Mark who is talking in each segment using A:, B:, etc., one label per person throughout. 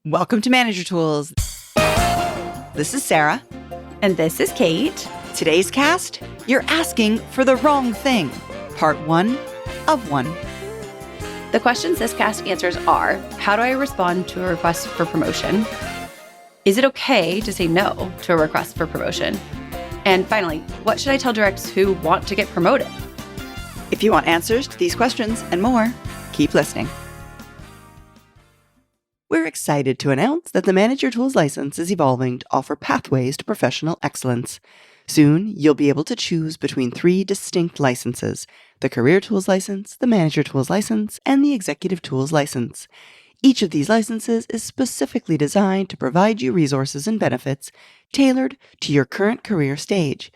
A: Welcome to Manager Tools. This is Sarah.
B: And this is Kate.
A: Today's cast, You're Asking for the Wrong Thing, Part 1 of 1.
B: The questions this cast answers are, how do I respond to a request for promotion? Is it okay to say no to a request for promotion? And finally, what should I tell directs who want to get promoted?
A: If you want answers to these questions and more, keep listening. We're excited to announce that the Manager Tools license is evolving to offer pathways to professional excellence. Soon, you'll be able to choose between 3 distinct licenses: the Career Tools license, the Manager Tools license, and the Executive Tools license. Each of these licenses is specifically designed to provide you resources and benefits tailored to your current career stage.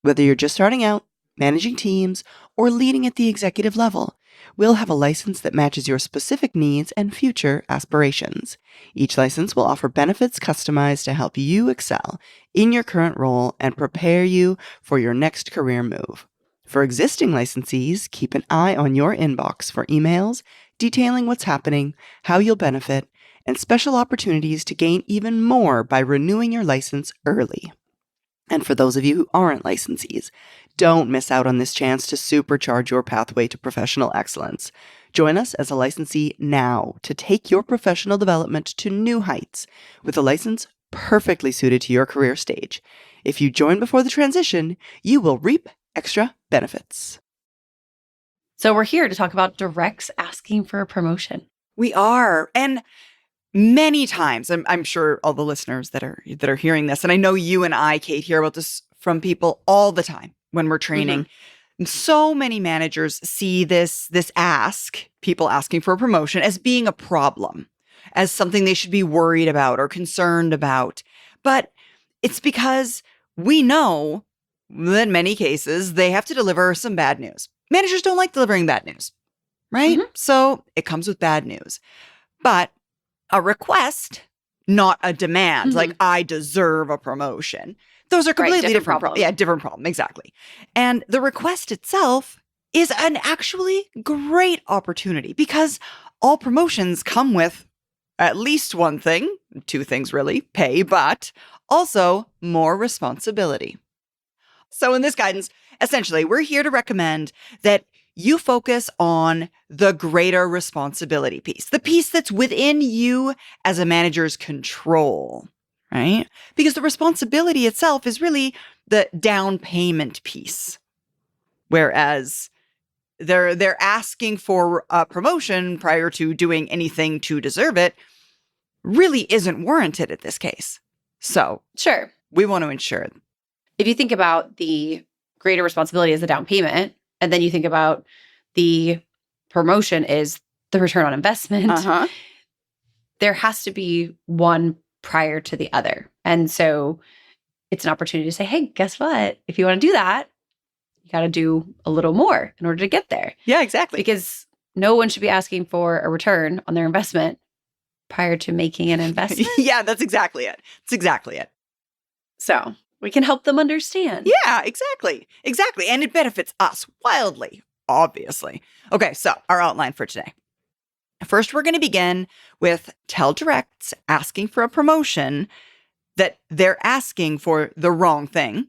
A: Whether you're just starting out, managing teams, or leading at the executive level, we'll have a license that matches your specific needs and future aspirations. Each license will offer benefits customized to help you excel in your current role and prepare you for your next career move. For existing licensees, keep an eye on your inbox for emails detailing what's happening, how you'll benefit, and special opportunities to gain even more by renewing your license early. And for those of you who aren't licensees, don't miss out on this chance to supercharge your pathway to professional excellence. Join us as a licensee now to take your professional development to new heights with a license perfectly suited to your career stage. If you join before the transition, you will reap extra benefits.
B: So we're here to talk about directs asking for a promotion.
A: We are. And many times, I'm sure all the listeners that are hearing this, and I know you and I, Kate, hear about this from people all the time when we're training. Mm-hmm. So many managers see this ask, people asking for a promotion, as being a problem, as something they should be worried about or concerned about. But it's because we know that in many cases, they have to deliver some bad news. Managers don't like delivering bad news, right? Mm-hmm. So it comes with bad news. But a request, not a demand, mm-hmm. like I deserve a promotion. Those are completely different problems. Yeah, different problem, exactly. And the request itself is an actually great opportunity because all promotions come with at least one thing, 2 things really, pay, but also more responsibility. So in this guidance, essentially, we're here to recommend that you focus on the greater responsibility piece, the piece that's within you as a manager's control, right? Because the responsibility itself is really the down payment piece. Whereas they're asking for a promotion prior to doing anything to deserve it really isn't warranted in this case. So
B: sure,
A: we want to ensure.
B: If you think about the greater responsibility as a down payment, and then you think about the promotion is the return on investment, there has to be one prior to the other. And so it's an opportunity to say, hey, guess what? If you want to do that, you got to do a little more in order to get there.
A: Yeah, exactly.
B: Because no one should be asking for a return on their investment prior to making an investment.
A: Yeah, that's exactly it. That's exactly it.
B: So we can help them understand.
A: Yeah, exactly. Exactly. And it benefits us wildly, obviously. Okay, so our outline for today. First, we're going to begin with tell directs asking for a promotion that they're asking for the wrong thing.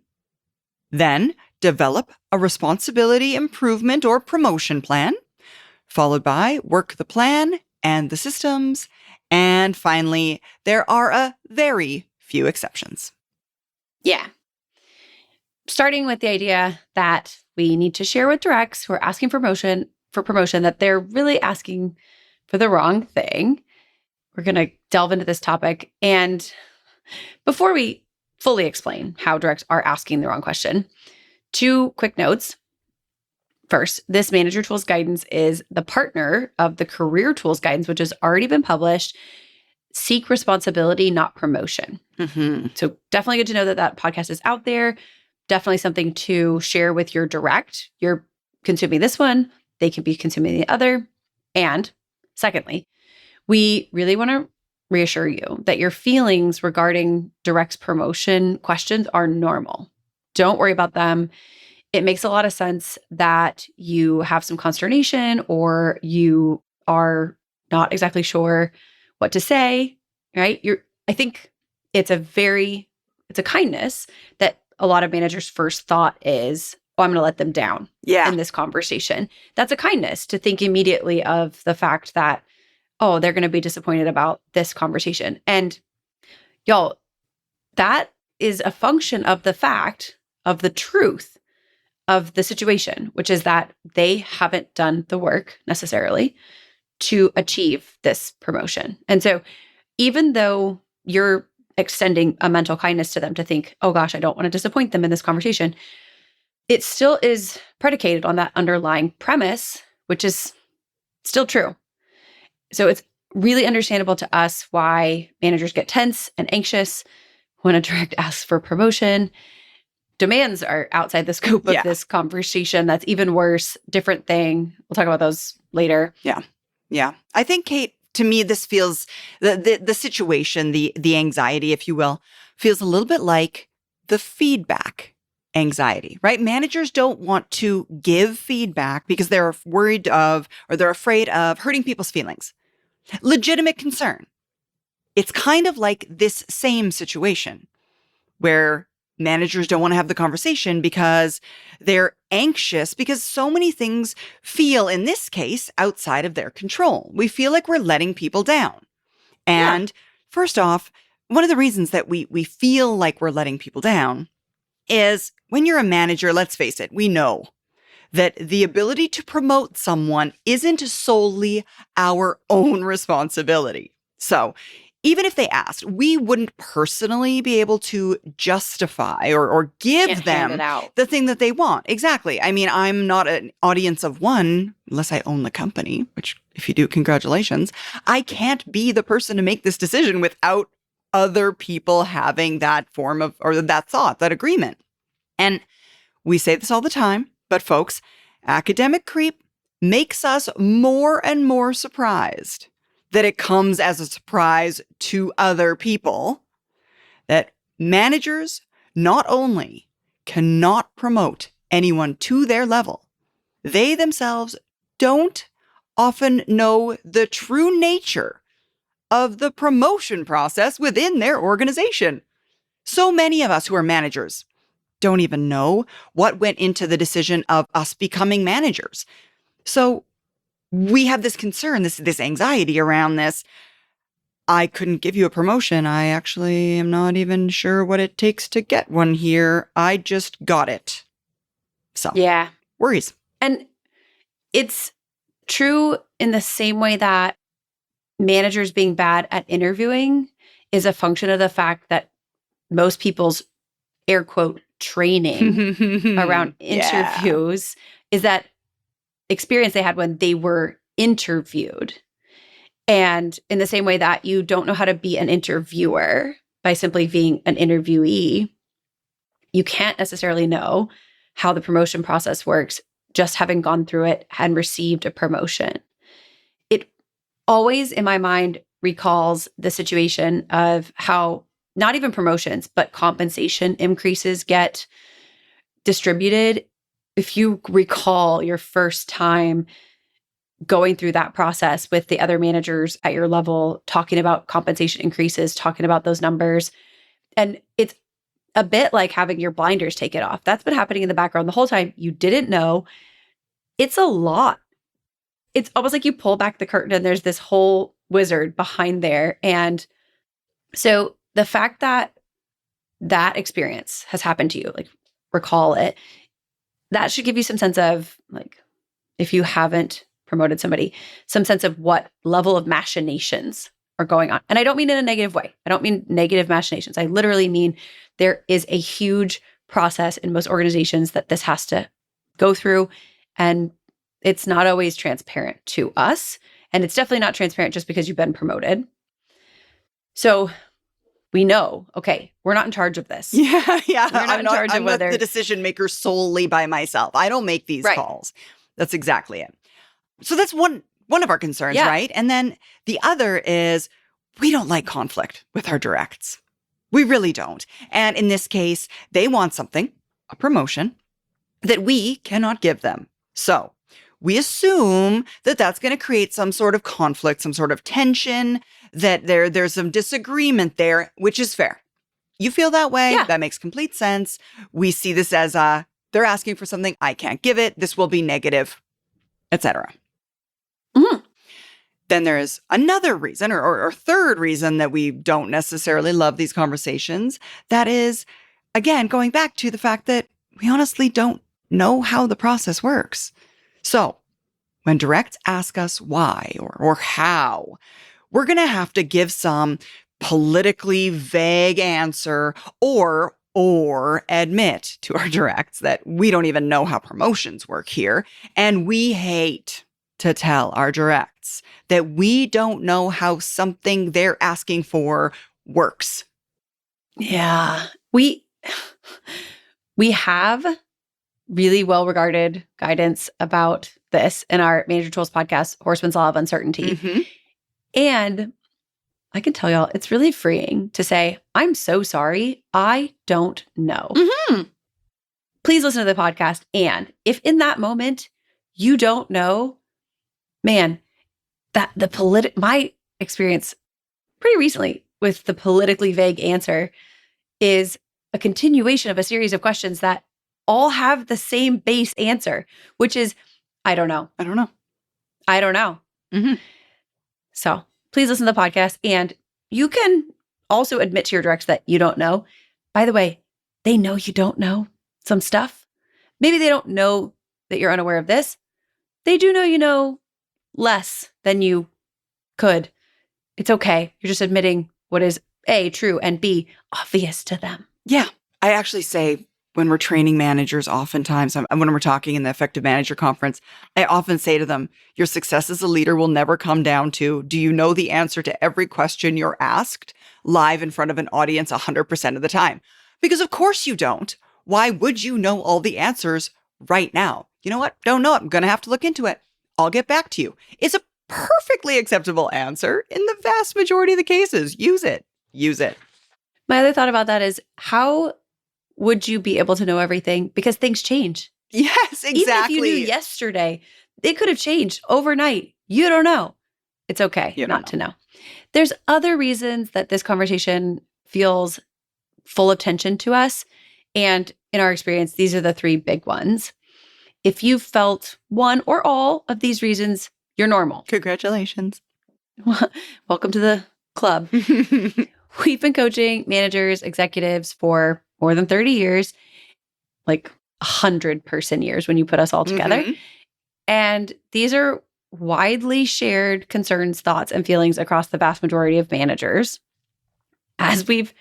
A: Then develop a responsibility improvement or promotion plan, followed by work the plan and the systems. And finally, there are a very few exceptions.
B: Yeah. Starting with the idea that we need to share with directs who are asking for promotion that they're really asking for the wrong thing. We're going to delve into this topic. And before we fully explain how directs are asking the wrong question, 2 quick notes. First, this Manager Tools guidance is the partner of the Career Tools guidance, which has already been published. Seek responsibility, not promotion.
A: Mm-hmm.
B: So definitely good to know that podcast is out there. Definitely something to share with your direct. You're consuming this one, they can be consuming the other. And secondly, we really want to reassure you that your feelings regarding direct's promotion questions are normal. Don't worry about them. It makes a lot of sense that you have some consternation or you are not exactly sure what to say. right? I think it's a kindness that a lot of managers' first thought is, oh, I'm going to let them down
A: Yeah.
B: in this conversation. That's a kindness to think immediately of the fact that, oh, they're going to be disappointed about this conversation. And y'all, that is a function of the fact of the truth of the situation, which is that they haven't done the work necessarily to achieve this promotion. And so even though you're extending a mental kindness to them to think, oh gosh, I don't want to disappoint them in this conversation, it still is predicated on that underlying premise, which is still true. So it's really understandable to us why managers get tense and anxious when a direct asks for promotion. Demands are outside the scope of this conversation. That's even worse, different thing. We'll talk about those later.
A: Yeah. I think, Kate, to me, this feels, the situation, the anxiety, if you will, feels a little bit like the feedback anxiety, right? Managers don't want to give feedback because they're worried of, or they're afraid of hurting people's feelings. Legitimate concern. It's kind of like this same situation where managers don't want to have the conversation because they're anxious because so many things feel, in this case, outside of their control. We feel like we're letting people down. And first off, one of the reasons that we feel like we're letting people down is when you're a manager, let's face it, we know that the ability to promote someone isn't solely our own responsibility. So even if they asked, we wouldn't personally be able to justify or give them the thing that they want. Exactly. I mean, I'm not an audience of one, unless I own the company, which if you do, congratulations. I can't be the person to make this decision without other people having that form of, or that thought, that agreement. And we say this all the time, but folks, academic creep makes us more and more surprised that it comes as a surprise to other people that managers not only cannot promote anyone to their level, they themselves don't often know the true nature of the promotion process within their organization. So many of us who are managers don't even know what went into the decision of us becoming managers. So we have this concern, this anxiety around this. I couldn't give you a promotion. I actually am not even sure what it takes to get one here. I just got it. So, worries.
B: And it's true in the same way that managers being bad at interviewing is a function of the fact that most people's air quote training around interviews is that experience they had when they were interviewed. And in the same way that you don't know how to be an interviewer by simply being an interviewee, you can't necessarily know how the promotion process works just having gone through it and received a promotion. It always, in my mind, recalls the situation of how not even promotions, but compensation increases get distributed. If you recall your first time going through that process with the other managers at your level, talking about compensation increases, talking about those numbers, and it's a bit like having your blinders taken off. That's been happening in the background the whole time. You didn't know. It's a lot. It's almost like you pull back the curtain and there's this whole wizard behind there. And so the fact that that experience has happened to you, like recall it, that should give you some sense of, like, if you haven't promoted somebody, some sense of what level of machinations are going on. And I don't mean in a negative way. I don't mean negative machinations. I literally mean there is a huge process in most organizations that this has to go through. And it's not always transparent to us. And it's definitely not transparent just because you've been promoted. So we know, okay, we're not in charge of this.
A: Yeah.
B: We're not in charge of whether
A: I'm not the decision maker solely by myself. I don't make these calls. That's exactly it. So that's one of our concerns, right? And then the other is we don't like conflict with our directs. We really don't. And in this case, they want something, a promotion, that we cannot give them. So we assume that that's going to create some sort of conflict, some sort of tension, that there's some disagreement there, which is fair. You feel that way?
B: Yeah.
A: That makes complete sense. We see this as they're asking for something, I can't give it. This will be negative, etc.
B: Mhm.
A: Then there is another reason or third reason that we don't necessarily love these conversations. That is, again, going back to the fact that we honestly don't know how the process works. So when directs ask us why or how, we're going to have to give some politically vague answer or admit to our directs that we don't even know how promotions work here. And we hate to tell our directs that we don't know how something they're asking for works.
B: Yeah. We have really well-regarded guidance about this in our Manager Tools podcast, Horseman's Law of Uncertainty.
A: Mm-hmm.
B: And I can tell y'all, it's really freeing to say, I'm so sorry, I don't know.
A: Mm-hmm.
B: Please listen to the podcast. And if in that moment you don't know, man, that my experience pretty recently with the politically vague answer is a continuation of a series of questions that all have the same base answer, which is, I don't know.
A: I don't know.
B: I don't know.
A: Mm-hmm.
B: So please listen to the podcast. And you can also admit to your directs that you don't know. By the way, they know you don't know some stuff. Maybe they don't know that you're unaware of this. They do know you know less than you could. It's okay. You're just admitting what is A, true, and B, obvious to them.
A: Yeah. I actually say when we're training managers, oftentimes, when we're talking in the Effective Manager Conference, I often say to them, your success as a leader will never come down to, do you know the answer to every question you're asked live in front of an audience 100% of the time? Because of course you don't. Why would you know all the answers right now? You know what? Don't know. I'm going to have to look into it. I'll get back to you. It's a perfectly acceptable answer in the vast majority of the cases. Use it. Use it.
B: My other thought about that is, how would you be able to know everything? Because things change.
A: Yes, exactly.
B: Even if you knew yesterday, it could have changed overnight. You don't know. It's okay not to know. There's other reasons that this conversation feels full of tension to us. And in our experience, these are the three big ones. If you felt one or all of these reasons, you're normal.
A: Congratulations.
B: Welcome to the club. We've been coaching managers, executives for more than 30 years, like 100-person years when you put us all together.
A: Mm-hmm.
B: And these are widely shared concerns, thoughts, and feelings across the vast majority of managers. As we've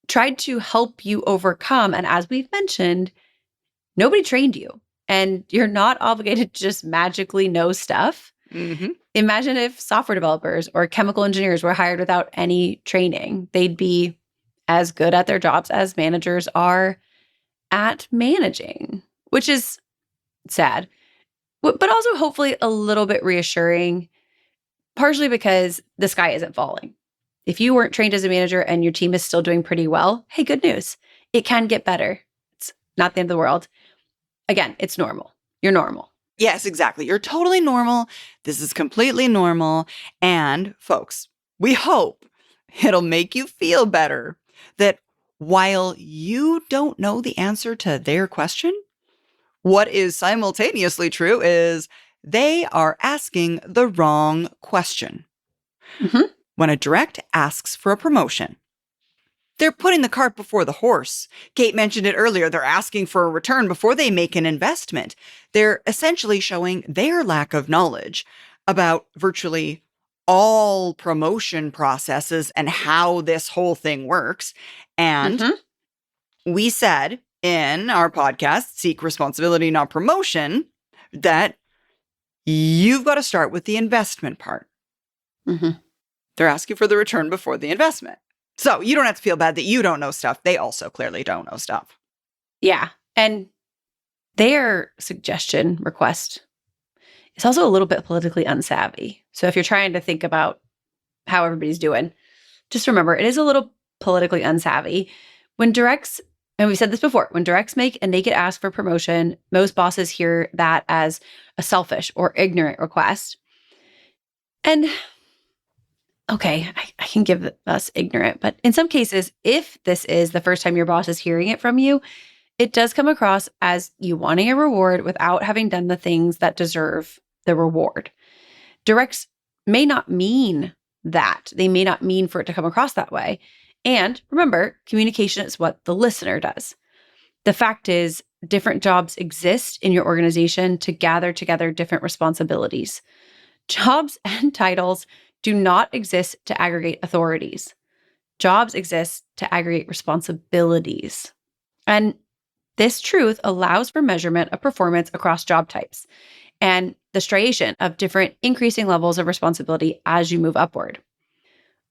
B: tried to help you overcome, and as we've mentioned, nobody trained you, and you're not obligated to just magically know stuff.
A: Mm-hmm.
B: Imagine if software developers or chemical engineers were hired without any training. They'd be as good at their jobs as managers are at managing, which is sad, but also hopefully a little bit reassuring, partially because the sky isn't falling. If you weren't trained as a manager and your team is still doing pretty well, hey, good news. It can get better. It's not the end of the world. Again, it's normal. You're normal.
A: Yes, exactly. You're totally normal. This is completely normal. And folks, we hope it'll make you feel better that while you don't know the answer to their question, what is simultaneously true is they are asking the wrong question.
B: Mm-hmm.
A: When a direct asks for a promotion, they're putting the cart before the horse. Kate mentioned it earlier. They're asking for a return before they make an investment. They're essentially showing their lack of knowledge about virtually all promotion processes and how this whole thing works. And we said in our podcast, Seek Responsibility, Not Promotion, that you've got to start with the investment part.
B: Mm-hmm.
A: They're asking for the return before the investment. So you don't have to feel bad that you don't know stuff. They also clearly don't know stuff.
B: Yeah. And their suggestion request is also a little bit politically unsavvy. So if you're trying to think about how everybody's doing, just remember it is a little politically unsavvy. When directs, and we've said this before, when directs make a naked ask for promotion, most bosses hear that as a selfish or ignorant request. And okay, I can give us ignorant, but in some cases, if this is the first time your boss is hearing it from you, it does come across as you wanting a reward without having done the things that deserve the reward. Directs may not mean that. They may not mean for it to come across that way. And remember, communication is what the listener does. The fact is, different jobs exist in your organization to gather together different responsibilities. Jobs and titles do not exist to aggregate authorities. Jobs exist to aggregate responsibilities. And this truth allows for measurement of performance across job types and the striation of different increasing levels of responsibility as you move upward.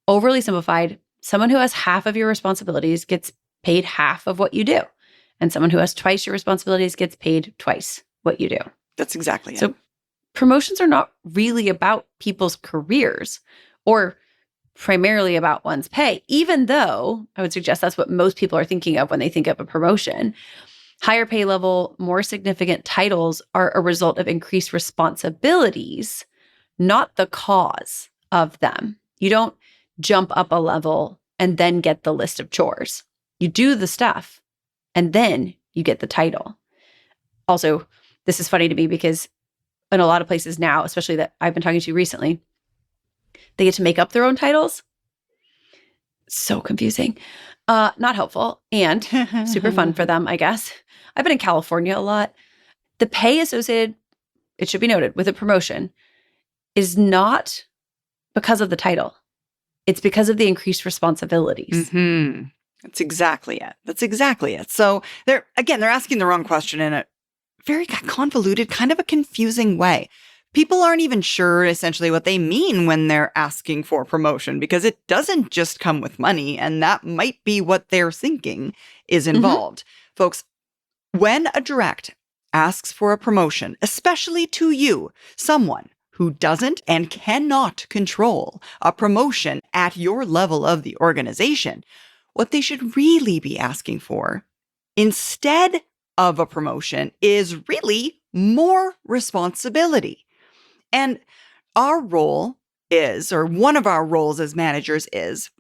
B: Overly simplified, someone who has half of your responsibilities gets paid half of what you do. And someone who has twice your responsibilities gets paid twice what you do.
A: That's exactly it.
B: So promotions are not really about people's careers or primarily about one's pay, even though I would suggest that's what most people are thinking of when they think of a promotion. Higher pay level, more significant titles are a result of increased responsibilities, not the cause of them. You don't jump up a level and then get the list of chores. You do the stuff and then you get the title. Also, this is funny to me because in a lot of places now, especially that I've been talking to recently, they get to make up their own titles. So confusing. Not helpful and super fun for them, I guess. I've been in California a lot. The pay associated, it should be noted, with a promotion is not because of the title. It's because of the increased responsibilities.
A: Mm-hmm. That's exactly it. That's exactly it. So they're asking the wrong question in a very convoluted, kind of a confusing way. People aren't even sure essentially what they mean when they're asking for promotion because it doesn't just come with money, and that might be what they're thinking is involved. Folks, when a direct asks for a promotion, especially to you, someone who doesn't and cannot control a promotion at your level of the organization, what they should really be asking for instead of a promotion is really more responsibility. And our role is, or one of our roles as managers is,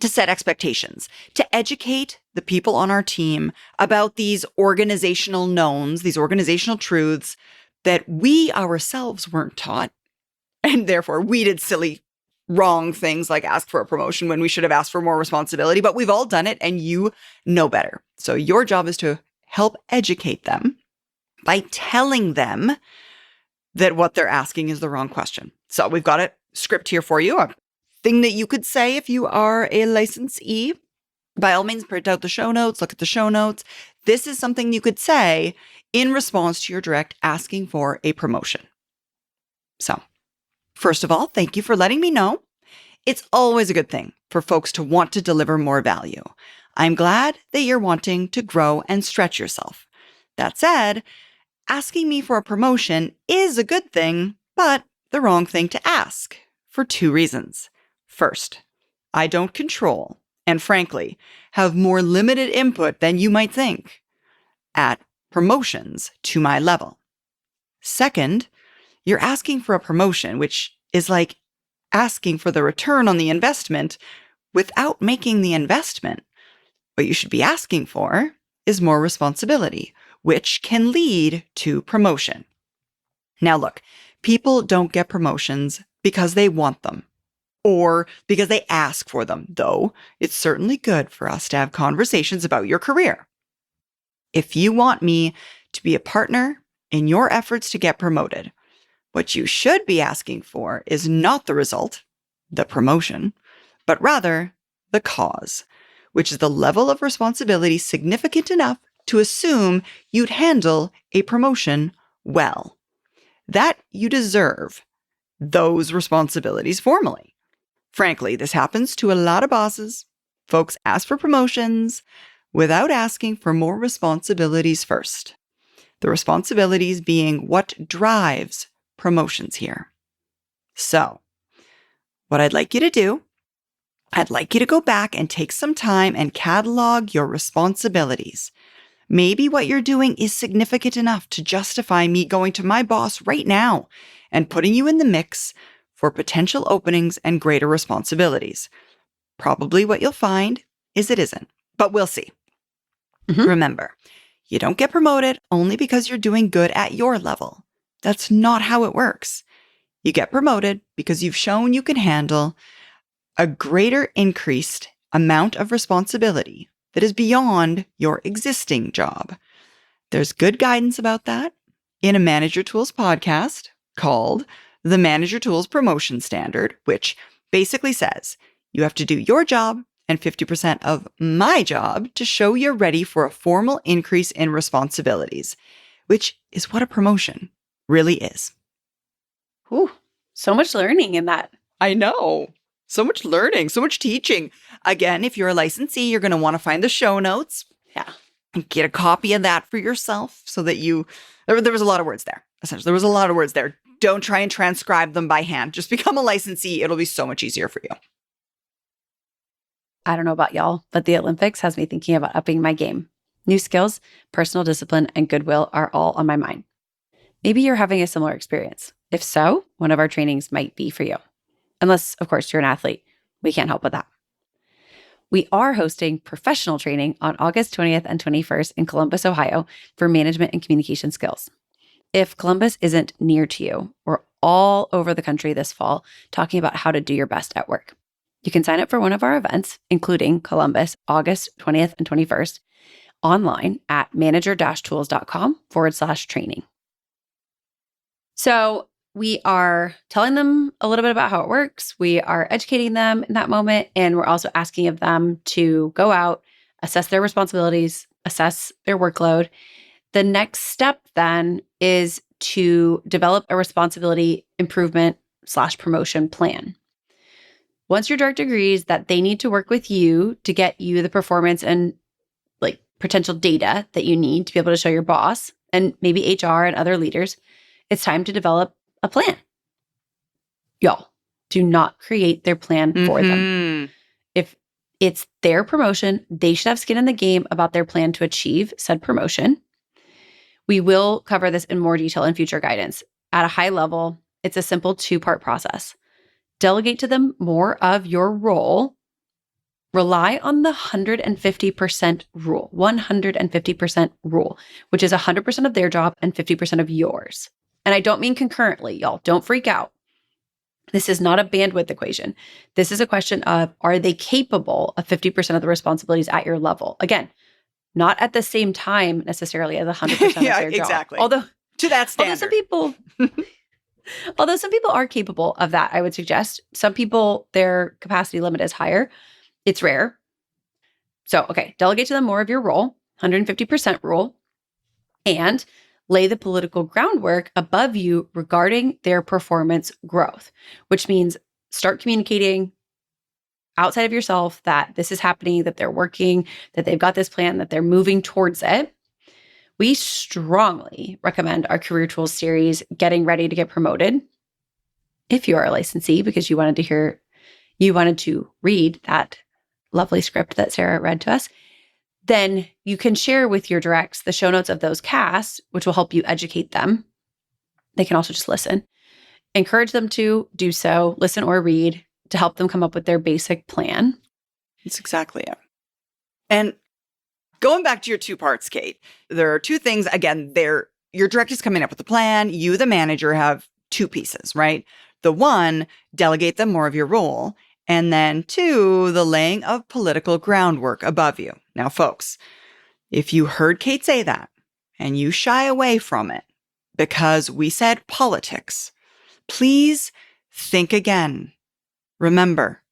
A: to set expectations, to educate the people on our team about these organizational knowns, these organizational truths that we ourselves weren't taught. And therefore, we did silly, wrong things like ask for a promotion when we should have asked for more responsibility. But we've all done it and you know better. So your job is to help educate them by telling them that what they're asking is the wrong question. So we've got a script here for you, a thing that you could say if you are a licensee. By all means, print out the show notes, look at the show notes. This is something you could say in response to your direct asking for a promotion. So, first of all, thank you for letting me know. It's always a good thing for folks to want to deliver more value. I'm glad that you're wanting to grow and stretch yourself. That said, asking me for a promotion is a good thing, but the wrong thing to ask for two reasons. First, I don't control and frankly have more limited input than you might think at promotions to my level. Second, you're asking for a promotion, which is like asking for the return on the investment without making the investment. What you should be asking for is more responsibility, which can lead to promotion. Now look, people don't get promotions because they want them or because they ask for them, though it's certainly good for us to have conversations about your career. If you want me to be a partner in your efforts to get promoted, what you should be asking for is not the result, the promotion, but rather the cause, which is the level of responsibility significant enough to assume you'd handle a promotion well, that you deserve those responsibilities formally. Frankly, this happens to a lot of bosses. Folks ask for promotions without asking for more responsibilities first. The responsibilities being what drives promotions here. So, what I'd like you to do, I'd like you to go back and take some time and catalog your responsibilities. Maybe what you're doing is significant enough to justify me going to my boss right now and putting you in the mix for potential openings and greater responsibilities. Probably what you'll find is it isn't, but we'll see. Remember, you don't get promoted only because you're doing good at your level. That's not how it works. You get promoted because you've shown you can handle a greater increased amount of responsibility that is beyond your existing job. There's good guidance about that in a Manage Your Tools podcast called the Manage Your Tools Promotion Standard, which basically says you have to do your job and 50% of my job to show you're ready for a formal increase in responsibilities, which is what a promotion really is.
B: Ooh, so much learning in that.
A: I know. So much learning, so much teaching. Again, if you're a licensee, you're going to want to find the show notes.
B: Yeah.
A: And get a copy of that for yourself so that there was a lot of words there. Essentially, there was a lot of words there. Don't try and transcribe them by hand. Just become a licensee. It'll be so much easier for you.
B: I don't know about y'all, but the Olympics has me thinking about upping my game. New skills, personal discipline, and goodwill are all on my mind. Maybe you're having a similar experience. If so, one of our trainings might be for you. Unless, of course, you're an athlete. We can't help with that. We are hosting professional training on August 20th and 21st in Columbus, Ohio for management and communication skills. If Columbus isn't near to you, we're all over the country this fall talking about how to do your best at work. You can sign up for one of our events, including Columbus, August 20th and 21st, online at manager-tools.com/training. So we are telling them a little bit about how it works. We are educating them in that moment. And we're also asking of them to go out, assess their responsibilities, assess their workload. The next step then is to develop a responsibility improvement/promotion plan. Once your director agrees that they need to work with you to get you the performance and potential data that you need to be able to show your boss and maybe HR and other leaders, it's time to develop a plan. Y'all, do not create their plan for them. If it's their promotion, they should have skin in the game about their plan to achieve said promotion. We will cover this in more detail in future guidance. At a high level, it's a simple 2-part process. Delegate to them more of your role. Rely on the 150% rule, 150% rule, which is 100% of their job and 50% of yours. And I don't mean concurrently, y'all. Don't freak out. This is not a bandwidth equation. This is a question of, are they capable of 50% of the responsibilities at your level? Again, not at the same time necessarily as 100% of their job.
A: Exactly.
B: Although
A: to that standard.
B: Although some people are capable of that, I would suggest. Some people, their capacity limit is higher. It's rare. So, okay, delegate to them more of your role, 150% rule, and lay the political groundwork above you regarding their performance growth, which means start communicating outside of yourself that this is happening, that they're working, that they've got this plan, that they're moving towards it. We strongly recommend our Career Tools series, Getting Ready to Get Promoted. If you are a licensee, because you wanted to read that lovely script that Sarah read to us, then you can share with your directs the show notes of those casts, which will help you educate them. They can also just listen. Encourage them to do so, listen or read, to help them come up with their basic plan.
A: That's exactly it. And going back to your 2 parts, Kate, there are 2 things. Again, your direct is coming up with a plan. You, the manager, have 2 pieces, right? The 1, delegate them more of your role. And then 2, the laying of political groundwork above you. Now, folks, if you heard Kate say that and you shy away from it because we said politics, please think again. Remember,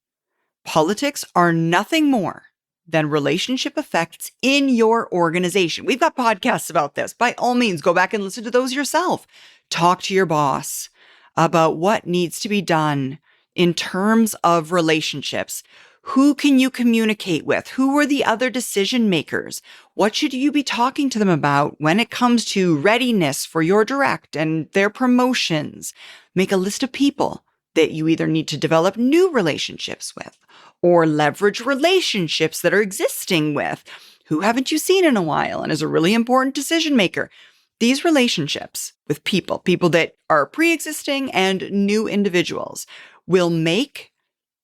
A: politics are nothing more than relationship effects in your organization. We've got podcasts about this. By all means, go back and listen to those yourself. Talk to your boss about what needs to be done in terms of relationships. Who can you communicate with? Who are the other decision makers? What should you be talking to them about when it comes to readiness for your direct and their promotions? Make a list of people that you either need to develop new relationships with or leverage relationships that are existing with. Who haven't you seen in a while and is a really important decision maker? these relationships with people that are pre-existing and new individuals, will make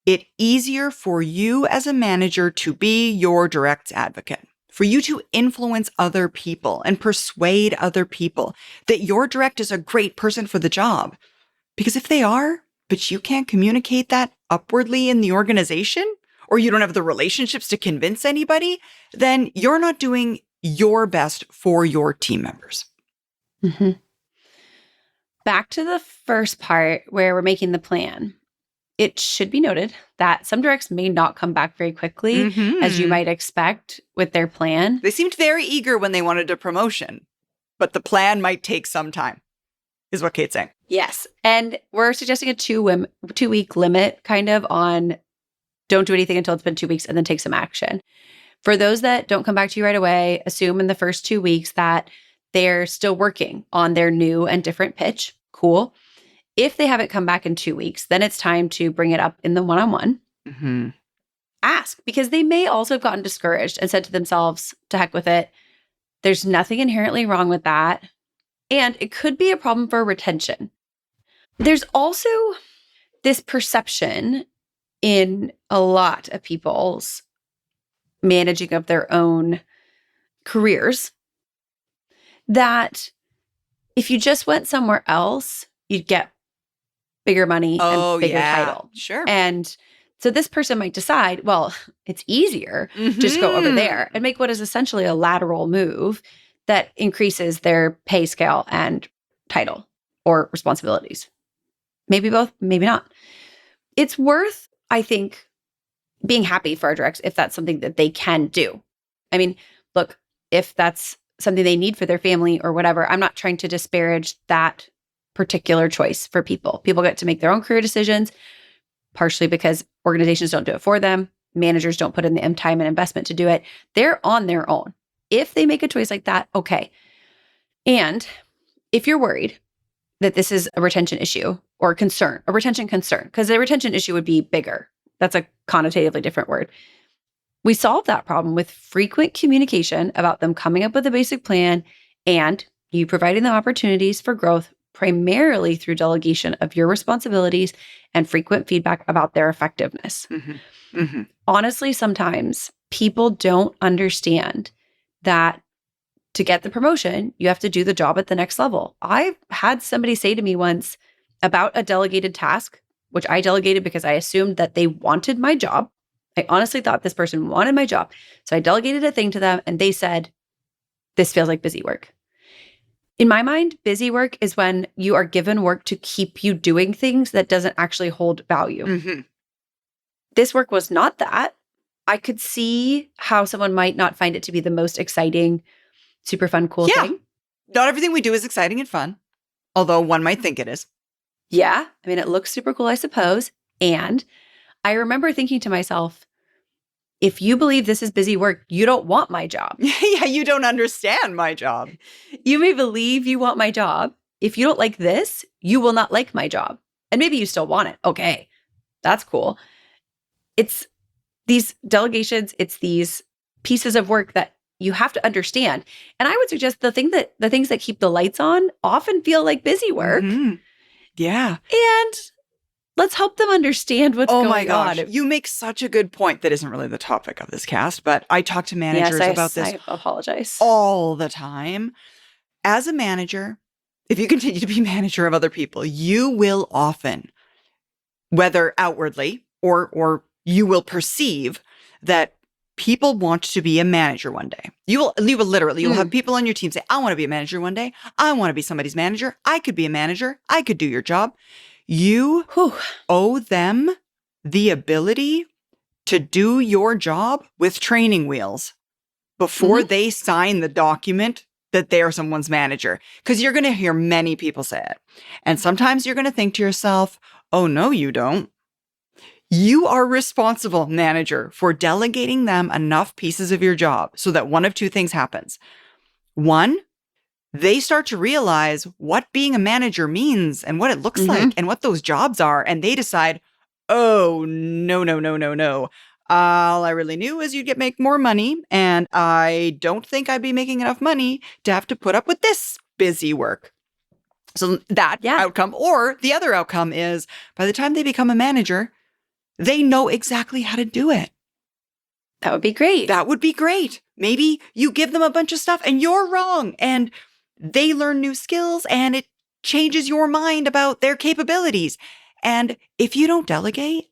A: it easier for you as a manager to be your direct advocate, for you to influence other people and persuade other people that your direct is a great person for the job. Because if they are, but you can't communicate that upwardly in the organization, or you don't have the relationships to convince anybody, then you're not doing your best for your team members.
B: Mm-hmm. Back to the first part where we're making the plan. It should be noted that some directs may not come back very quickly, as you might expect with their plan.
A: They seemed very eager when they wanted a promotion, but the plan might take some time, is what Kate's saying.
B: Yes. And we're suggesting a 2-week limit kind of on don't do anything until it's been 2 weeks and then take some action. For those that don't come back to you right away, assume in the first 2 weeks that they're still working on their new and different pitch. Cool. If they haven't come back in 2 weeks, then it's time to bring it up in the one-on-one.
A: Mm-hmm.
B: Ask, because they may also have gotten discouraged and said to themselves, to heck with it. There's nothing inherently wrong with that. And it could be a problem for retention. There's also this perception in a lot of people's managing of their own careers that if you just went somewhere else, you'd get bigger money and bigger title.
A: Sure.
B: And so this person might decide, well, it's easier just go over there and make what is essentially a lateral move that increases their pay scale and title or responsibilities. Maybe both, maybe not. It's worth, I think, being happy for our directs if that's something that they can do. I mean, look, if that's something they need for their family or whatever, I'm not trying to disparage that particular choice for people. People get to make their own career decisions, partially because organizations don't do it for them. Managers don't put in the time and investment to do it. They're on their own. If they make a choice like that, okay. And if you're worried that this is a retention issue or a retention concern, because a retention issue would be bigger. That's a connotatively different word. We solve that problem with frequent communication about them coming up with a basic plan and you providing them opportunities for growth, primarily through delegation of your responsibilities and frequent feedback about their effectiveness. Honestly, sometimes people don't understand that to get the promotion, you have to do the job at the next level. I had somebody say to me once about a delegated task, which I delegated because I assumed that they wanted my job. I honestly thought this person wanted my job. So I delegated a thing to them and they said, this feels like busy work. In my mind, busy work is when you are given work to keep you doing things that doesn't actually hold value. This work was not that. I could see how someone might not find it to be the most exciting, super fun, cool thing.
A: Not everything we do is exciting and fun, although one might think it is.
B: Yeah. I mean, it looks super cool, I suppose. And I remember thinking to myself, if you believe this is busy work, you don't want my job.
A: Yeah, you don't understand my job.
B: You may believe you want my job. If you don't like this, you will not like my job. And maybe you still want it. Okay, that's cool. It's these delegations, it's these pieces of work that you have to understand. And I would suggest the things that keep the lights on often feel like busy work.
A: Yeah.
B: And let's help them understand what's going on.
A: Oh my gosh. You make such a good point that isn't really the topic of this cast, but I talk to managers about this
B: I apologize.
A: all the time. As a manager, if you continue to be manager of other people, you will often, whether outwardly or you will perceive that people want to be a manager one day. You'll have people on your team say, I want to be a manager one day. I want to be somebody's manager. I could be a manager. I could do your job. You owe them the ability to do your job with training wheels before they sign the document that they are someone's manager. Because you're going to hear many people say it. And sometimes you're going to think to yourself, oh, no, you don't. You are responsible, manager, for delegating them enough pieces of your job so that one of two things happens. One, they start to realize what being a manager means and what it looks like and what those jobs are. And they decide, oh, no. All I really knew is make more money. And I don't think I'd be making enough money to have to put up with this busy work. So that outcome, or the other outcome is by the time they become a manager, they know exactly how to do it.
B: That would be great.
A: That would be great. Maybe you give them a bunch of stuff and you're wrong and they learn new skills and it changes your mind about their capabilities. And if you don't delegate,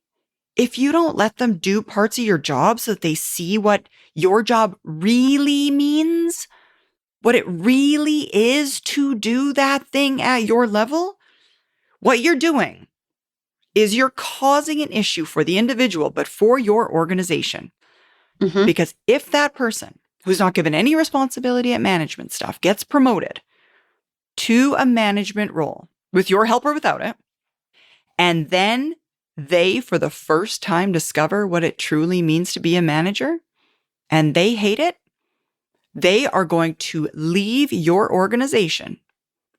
A: if you don't let them do parts of your job so that they see what your job really means, what it really is to do that thing at your level, what you're doing is you're causing an issue for the individual, but for your organization.
B: Mm-hmm.
A: Because if that person who's not given any responsibility at management stuff gets promoted to a management role with your help or without it, and then they, for the first time, discover what it truly means to be a manager, and they hate it, they are going to leave your organization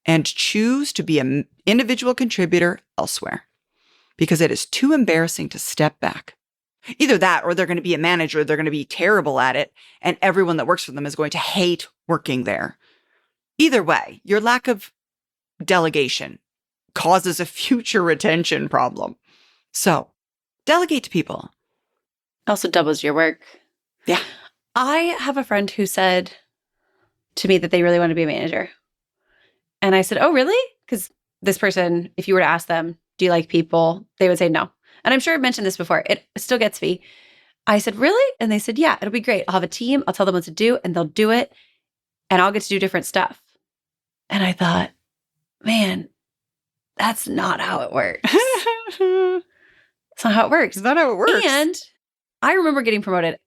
A: and choose to be an individual contributor elsewhere because it is too embarrassing to step back. Either that or they're going to be a manager, they're going to be terrible at it, and everyone that works for them is going to hate working there. Either way, your lack of delegation causes a future retention problem. So, delegate to people.
B: Also doubles your work.
A: Yeah.
B: I have a friend who said to me that they really want to be a manager. And I said, oh, really? Because this person, if you were to ask them, do you like people? They would say no. And I'm sure I've mentioned this before. It still gets me. I said, really? And they said, yeah, it'll be great. I'll have a team. I'll tell them what to do and they'll do it. And I'll get to do different stuff. And I thought, man, that's not how it works. It's not how it works.
A: It's not how it works.
B: And I remember getting promoted.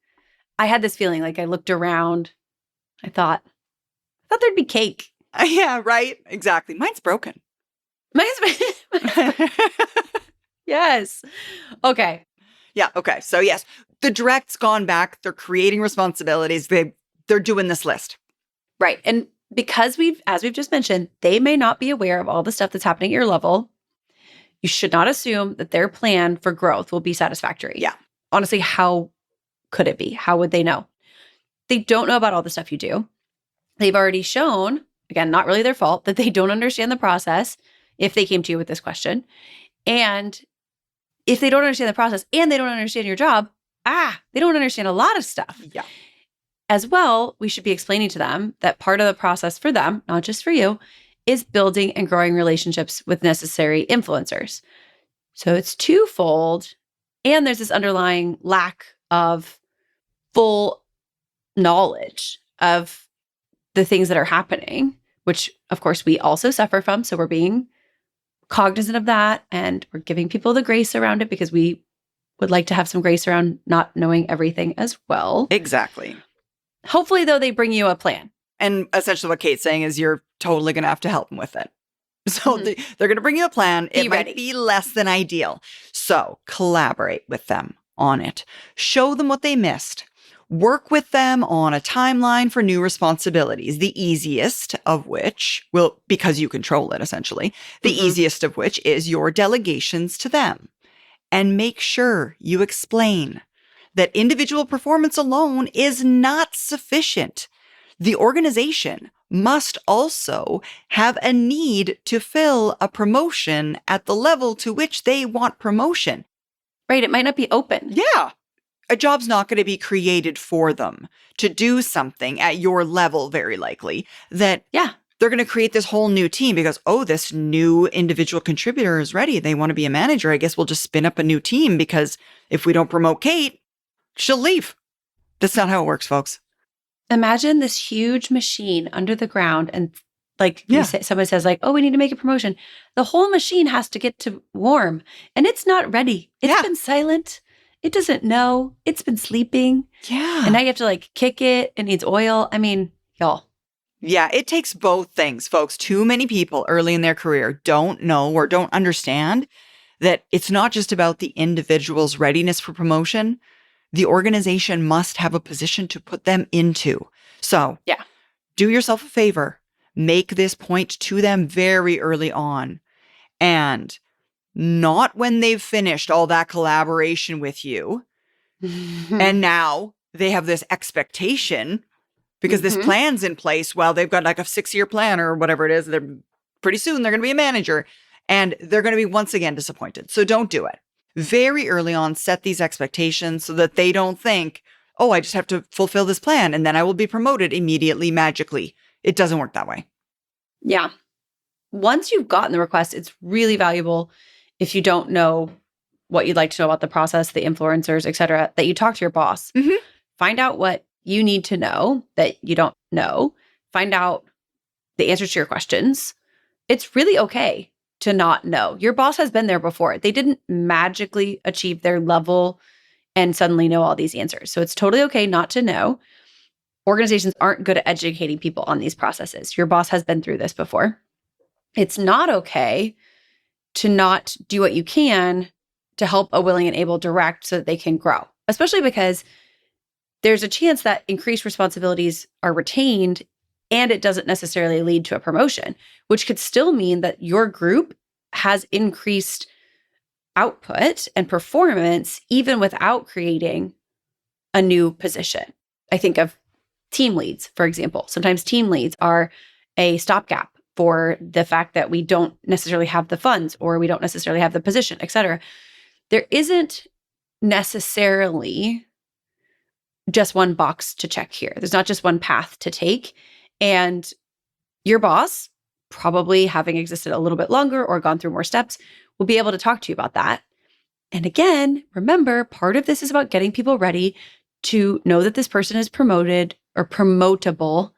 B: I had this feeling like I looked around. I thought there'd be cake.
A: Yeah, right. Exactly. Mine's broken.
B: Yes. Okay.
A: Yeah. Okay. So yes, the direct's gone back. They're creating responsibilities. They're doing this list.
B: Right. And because as we've just mentioned, they may not be aware of all the stuff that's happening at your level. You should not assume that their plan for growth will be satisfactory.
A: Yeah.
B: Honestly, how could it be? How would they know? They don't know about all the stuff you do. They've already shown, again, not really their fault, that they don't understand the process if they came to you with this question. And if they don't understand the process and they don't understand your job, they don't understand a lot of stuff.
A: Yeah.
B: As well, we should be explaining to them that part of the process for them, not just for you, is building and growing relationships with necessary influencers. So it's twofold. And there's this underlying lack of full knowledge of the things that are happening, which of course we also suffer from. So we're being cognizant of that and we're giving people the grace around it because we would like to have some grace around not knowing everything as well.
A: Exactly.
B: Hopefully, though, they bring you a plan.
A: And essentially what Kate's saying is you're totally going to have to help them with it. So they're going to bring you a plan. It might be less than ideal. So collaborate with them on it. Show them what they missed. Work with them on a timeline for new responsibilities, the easiest of which will, because you control it essentially, the easiest of which is your delegations to them. And make sure you explain that individual performance alone is not sufficient. The organization must also have a need to fill a promotion at the level to which they want promotion.
B: Right. It might not be open.
A: Yeah. A job's not going to be created for them to do something at your level, very likely, that they're going to create this whole new team because, this new individual contributor is ready. They want to be a manager. I guess we'll just spin up a new team because if we don't promote Kate, she'll leave. That's not how it works, folks.
B: Imagine this huge machine under the ground and somebody says we need to make a promotion. The whole machine has to get to warm and it's not ready. It's been silent. It doesn't know. It's been sleeping.
A: Yeah.
B: And now you have to kick it. It needs oil. I mean, y'all.
A: Yeah, it takes both things, folks. Too many people early in their career don't know or don't understand that it's not just about the individual's readiness for promotion. The organization must have a position to put them into. So do yourself a favor. Make this point to them very early on. And not when they've finished all that collaboration with you. And now they have this expectation because this
B: Mhm.
A: plan's in place. Well, they've got like a 6-year plan or whatever it is. Pretty soon they're going to be a manager and they're going to be once again disappointed. So don't do it. Very early on, set these expectations so that they don't think, oh, I just have to fulfill this plan and then I will be promoted immediately, magically. It doesn't work that way.
B: Yeah. Once you've gotten the request, it's really valuable if you don't know what you'd like to know about the process, the influencers, et cetera, that you talk to your boss.
A: Mhm.
B: Find out what you need to know that you don't know. Find out the answers to your questions. It's really okay to not know. Your boss has been there before. They didn't magically achieve their level and suddenly know all these answers. So it's totally okay not to know. Organizations aren't good at educating people on these processes. Your boss has been through this before. It's not okay to not do what you can to help a willing and able direct so that they can grow, especially because there's a chance that increased responsibilities are retained and it doesn't necessarily lead to a promotion, which could still mean that your group has increased output and performance even without creating a new position. I think of team leads, for example. Sometimes team leads are a stopgap for the fact that we don't necessarily have the funds or we don't necessarily have the position, et cetera. There isn't necessarily just one box to check here. There's not just one path to take. And your boss, probably having existed a little bit longer or gone through more steps, will be able to talk to you about that. And again, remember, part of this is about getting people ready to know that this person is promoted or promotable.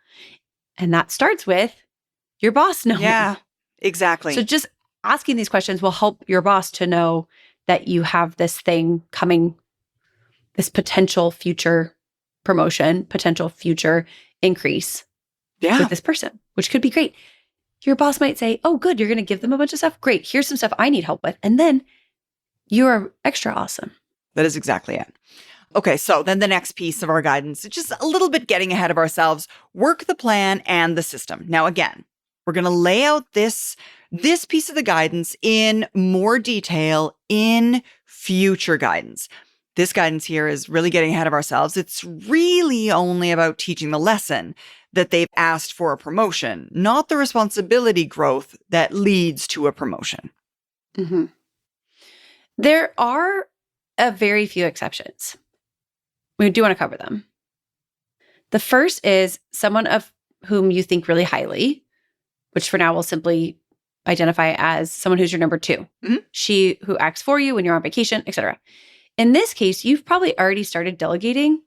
B: And that starts with your boss knowing.
A: Yeah, exactly.
B: So just asking these questions will help your boss to know that you have this thing coming, this potential future promotion, potential future increase with this person, which could be great. Your boss might say, oh, good, you're going to give them a bunch of stuff. Great. Here's some stuff I need help with. And then you're extra awesome.
A: That is exactly it. Okay, so then the next piece of our guidance, just a little bit getting ahead of ourselves, work the plan and the system. Now, again, we're going to lay out this piece of the guidance in more detail in future guidance. This guidance here is really getting ahead of ourselves. It's really only about teaching the lesson that they've asked for a promotion, not the responsibility growth that leads to a promotion.
B: Mm-hmm. There are a very few exceptions. We do want to cover them. The first is someone of whom you think really highly, which for now we'll simply identify as someone who's your number 2.
A: Mm-hmm.
B: She who acts for you when you're on vacation, etc. In this case, you've probably already started delegating.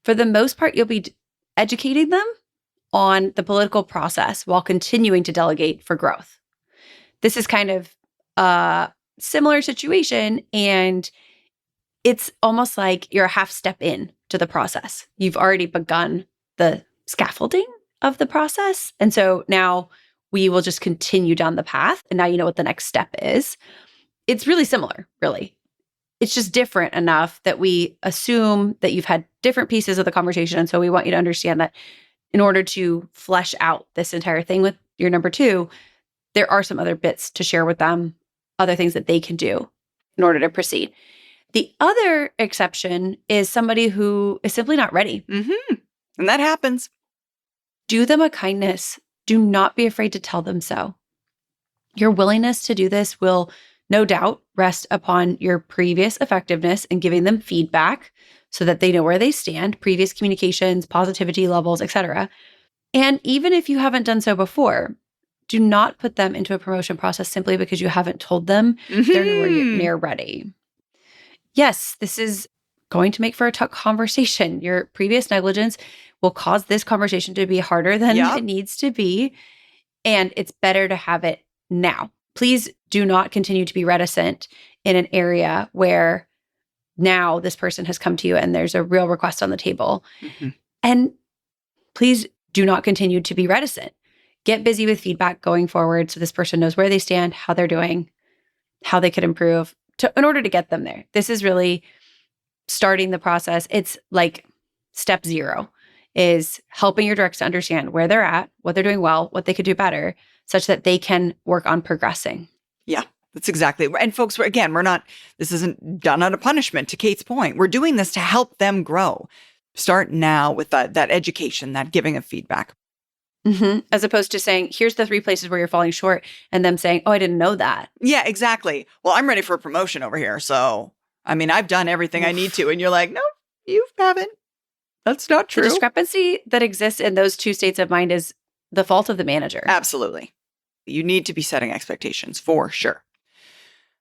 B: For the most part, you'll be educating them on the political process while continuing to delegate for growth. This is kind of a similar situation, and it's almost like you're a half step in to the process. You've already begun the scaffolding of the process. And so now we will just continue down the path. And now you know what the next step is. It's really similar, really. It's just different enough that we assume that you've had different pieces of the conversation. And so we want you to understand that in order to flesh out this entire thing with your number 2, there are some other bits to share with them, other things that they can do in order to proceed. The other exception is somebody who is simply not ready.
A: Mm-hmm. And that happens.
B: Do them a kindness. Do not be afraid to tell them so. Your willingness to do this will no doubt rest upon your previous effectiveness in giving them feedback so that they know where they stand, previous communications, positivity levels, etc. And even if you haven't done so before, do not put them into a promotion process simply because you haven't told them they're nowhere near ready. Yes, this is going to make for a tough conversation. Your previous negligence will cause this conversation to be harder than it needs to be. And it's better to have it now. Please do not continue to be reticent in an area where now this person has come to you and there's a real request on the table. Mm-hmm. And please do not continue to be reticent. Get busy with feedback going forward so this person knows where they stand, how they're doing, how they could improve in order to get them there. This is really starting the process. It's like step 0 is helping your directs to understand where they're at, what they're doing well, what they could do better, such that they can work on progressing.
A: Yeah, that's exactly. And folks, this isn't done out of punishment, to Kate's point. We're doing this to help them grow. Start now with that education, that giving of feedback.
B: As opposed to saying, here's the 3 places where you're falling short, and them saying, oh, I didn't know that.
A: Yeah, exactly. Well, I'm ready for a promotion over here. So, I mean, I've done everything I need to. And you're like, no, you haven't. That's not true.
B: The discrepancy that exists in those 2 states of mind is the fault of the manager.
A: Absolutely. You need to be setting expectations for sure.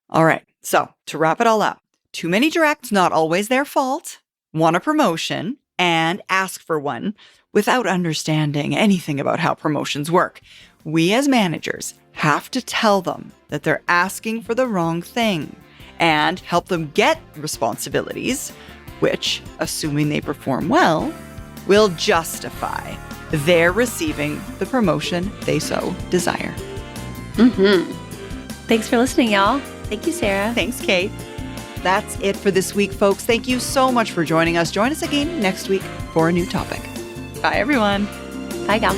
A: All right. So to wrap it all up, too many directs, not always their fault, want a promotion and ask for one without understanding anything about how promotions work. We as managers have to tell them that they're asking for the wrong thing and help them get responsibilities, which, assuming they perform well, will justify their receiving the promotion they so desire.
B: Thanks for listening, y'all. Thank you, Sarah.
A: Thanks, Kate. That's it for this week, folks. Thank you so much for joining us. Join us again next week for a new topic. Bye, everyone.
B: Bye, gal.